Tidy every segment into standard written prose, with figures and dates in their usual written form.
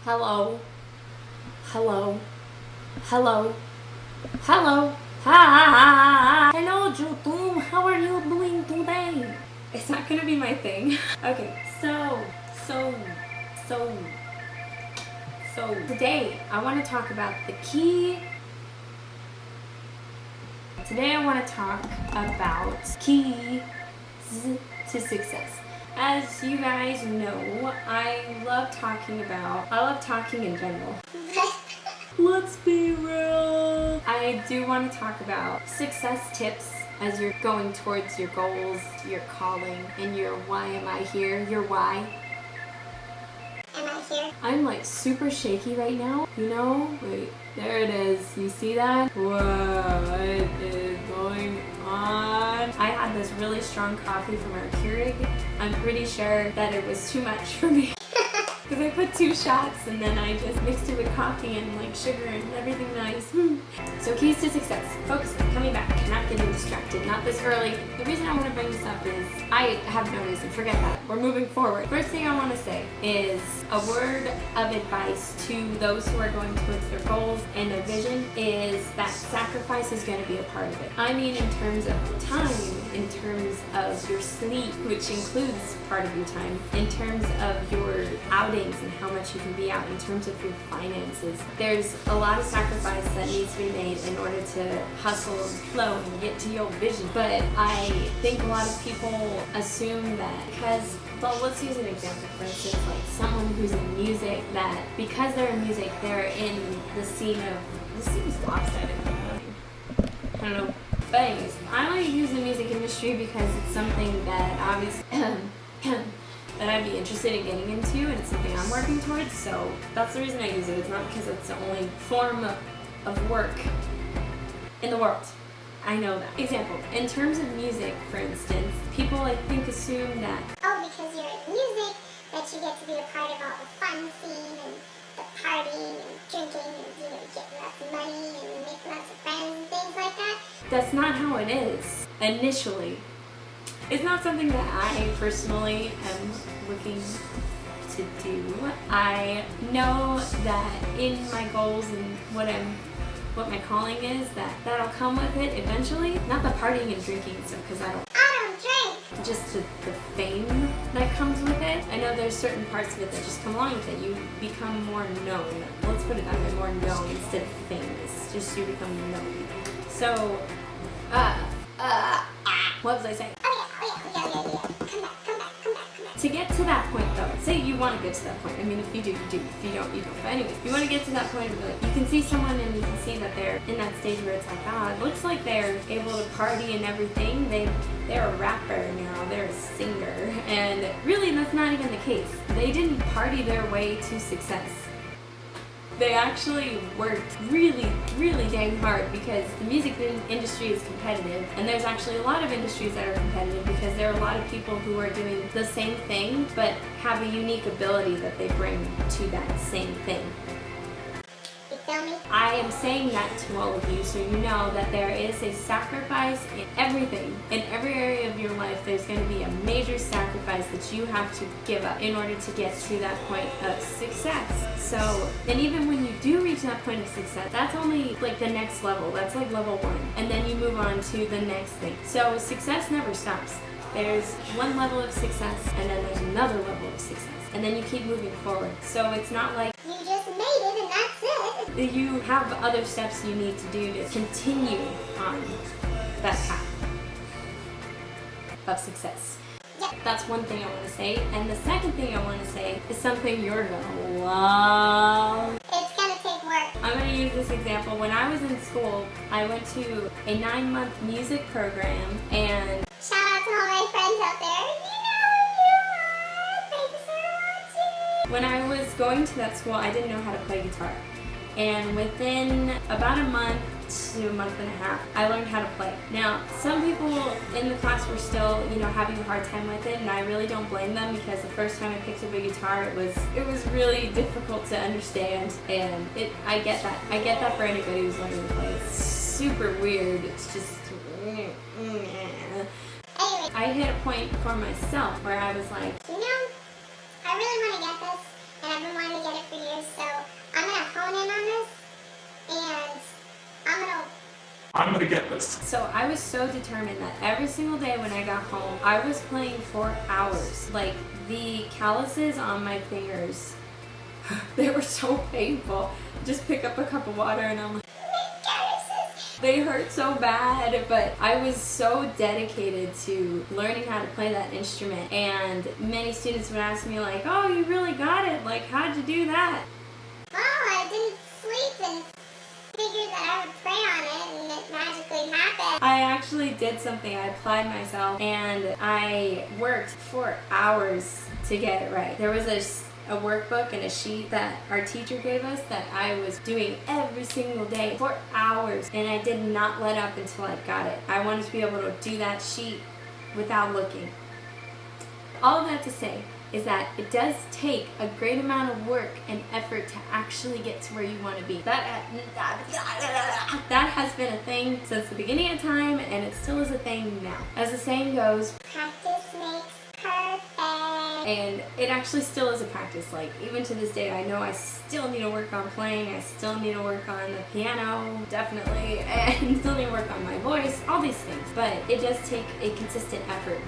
Hello. Hello. Hello. Hello. Hi. Hello, YouTube. How are you doing today? It's not gonna be my thing. Okay, so today I want to talk about the key. Today I want to talk about keys to success. As you guys know, I love talking in general. Let's be real. I do want to talk about success tips as you're going towards your goals, your calling, and your why am I here, your why. Am I here? I'm like super shaky right now, you know? Wait, there it is. You see that? Whoa, what is going on? I had this really strong coffee from our Keurig. I'm pretty sure that it was too much for me. Because I put 2 shots and then I just mixed it with coffee and like sugar and everything nice. So keys to success. Focusing, coming back, not getting distracted, not this early. The reason I want to bring this up is I have no reason. Forget that. We're moving forward. First thing I want to say is a word of advice to those who are going towards their goals and their vision is that sacrifice is going to be a part of it. I mean in terms of time, in terms of your sleep, which includes part of your time, in terms of your outings and how much you can be out, in terms of your finances. There's a lot of sacrifice that needs to be made in order to hustle and flow and get to your vision. But I think a lot of people assume that because, well, let's use an example. For instance, like someone who's in music, that because they're in music, they're in the scene of, this seems lopsided. I don't know. But anyways, I like to use the music industry because it's something that obviously that I'd be interested in getting into, and it's something I'm working towards, so that's the reason I use it. It's not because it's the only form of work in the world. I know that. Example, in terms of music, for instance, people I think assume that, oh, because you're in music, that you get to be a part of all the fun scene and the partying and drinking and, get lots of money and make lots of friends and things like that. that's not how it is initially. It's not something that I personally am looking to do. I know that in my goals and what my calling is, that'll come with it eventually. Not the partying and drinking and stuff, because I don't drink. Just the fame that comes with it. I know there's certain parts of it that just come along with it. You become more known. Let's put it that way, more known instead of famous. Just you become known. So, what was I saying? To get to that point though, say you want to get to that point. I mean, if you do, you do. If you don't, you don't. But anyways, you want to get to that point where like, you can see someone and you can see that they're in that stage where it's like, it looks like they're able to party and everything. They're a rapper now, they're a singer. And really, that's not even the case. They didn't party their way to success. They actually worked really, really dang hard because the music industry is competitive, and there's actually a lot of industries that are competitive because there are a lot of people who are doing the same thing but have a unique ability that they bring to that same thing. I am saying that to all of you so you know that there is a sacrifice in everything. In every area of your life, there's going to be a major sacrifice that you have to give up in order to get to that point of success. So, and even when you do reach that point of success, that's only like the next level. That's like level 1. And then you move on to the next thing. So success never stops. There's one level of success, and then there's another level of success. And then you keep moving forward. So it's not like you just made it and that's it. You have other steps you need to do to continue on that path of success. Yep. That's one thing I want to say. And the second thing I want to say is something you're going to love. It's going to take work. I'm going to use this example. When I was in school, I went to a 9-month music program, and shout out to all my friends out there. Thanks for watching. When I was going to that school, I didn't know how to play guitar. And within about a month to a month and a half, I learned how to play. Now, some people in the class were still, having a hard time with it, and I really don't blame them because the first time I picked up a guitar, it was really difficult to understand, and I get that. I get that for anybody who's learning to play. It's super weird. It's just I hit a point for myself where I was like, I really want to get this, and I've been wanting to get it for years. I'm gonna get this. So I was so determined that every single day when I got home, I was playing for hours. Like, the calluses on my fingers, they were so painful. Just pick up a cup of water and I'm like, they hurt so bad, but I was so dedicated to learning how to play that instrument. And many students would ask me like, oh, you really got it. Like, how'd you do that? Well, I didn't sleep and figured that I would play on it and it magically happened. I actually did something. I applied myself and I worked for hours to get it right. There was a workbook and a sheet that our teacher gave us that I was doing every single day for hours, and I did not let up until I got it. I wanted to be able to do that sheet without looking. All of that to say is that it does take a great amount of work and effort to actually get to where you want to be. That has been a thing since the beginning of time, and it still is a thing now. As the saying goes, Practice makes perfect. and it actually still is a practice. Like, even to this day, I know I still need to work on playing, I still need to work on the piano, definitely, and still need to work on my voice, all these things. But it does take a consistent effort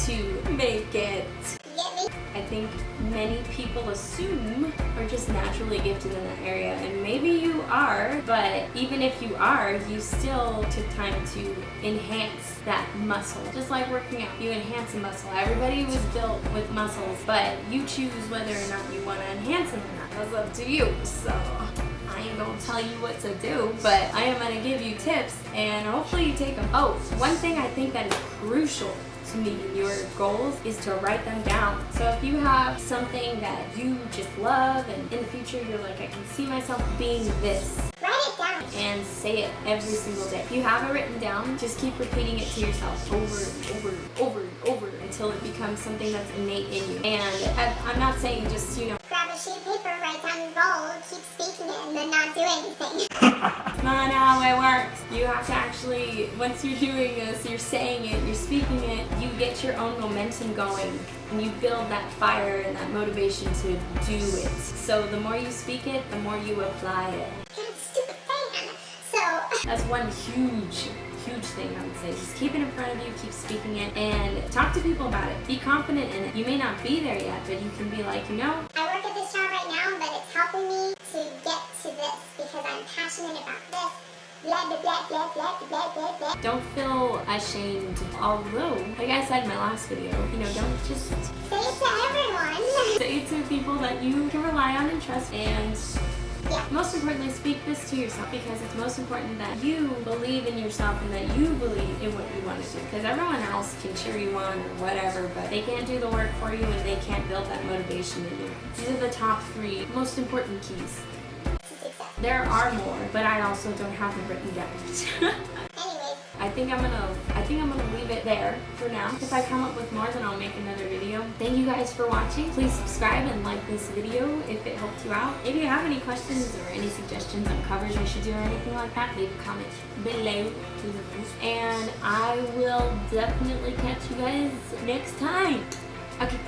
to make it. Get me? I think many people assume are just naturally gifted in that area, and maybe you are, but even if you are, you still took time to enhance that muscle. Just like working out, you enhance a muscle. Everybody was built with muscles, but you choose whether or not you want to enhance them or not. That's up to you. So I ain't gonna tell you what to do, but I am gonna give you tips, and hopefully you take them. Oh, one thing I think that is crucial to meeting your goals is to write them down. So if you have something that you just love and in the future you're like, I can see myself being this, Write it down. and say it every single day. If you have it written down, just keep repeating it to yourself over and over and over and over until it becomes something that's innate in you. And I'm not saying just, Grab a sheet of paper, write down your goal, keep speaking it, and then not do anything. That's not how it works. You have to actually, once you're doing this, you're saying it, you're speaking it, you get your own momentum going, and you build that fire and that motivation to do it. So the more you speak it, the more you apply it. God, stupid thing. So, That's one huge thing I would say. Just keep it in front of you, keep speaking it, and talk to people about it. Be confident in it. You may not be there yet, but you can be like, I work at this job right now, but it's helping me to get to this because I'm passionate about this. Blah, blah, blah, blah, blah, blah, blah, blah. don't feel ashamed. Although, like I said in my last video, don't just Say it to everyone. say it to people that you can rely on and trust, and Yeah. most importantly, speak this to yourself, because it's most important that you believe in yourself and that you believe in what you want to do. Because everyone else can cheer you on or whatever, but they can't do the work for you and they can't build that motivation in you. These are the top 3 most important keys. There are more, but I also don't have them written down. Anyways, I think I'm gonna leave it there for now. If I come up with more, then I'll make another video. Thank you guys for watching. Please subscribe and like this video if it helped you out. If you have any questions or any suggestions on covers I should do or anything like that, leave a comment below. And I will definitely catch you guys next time. Okay.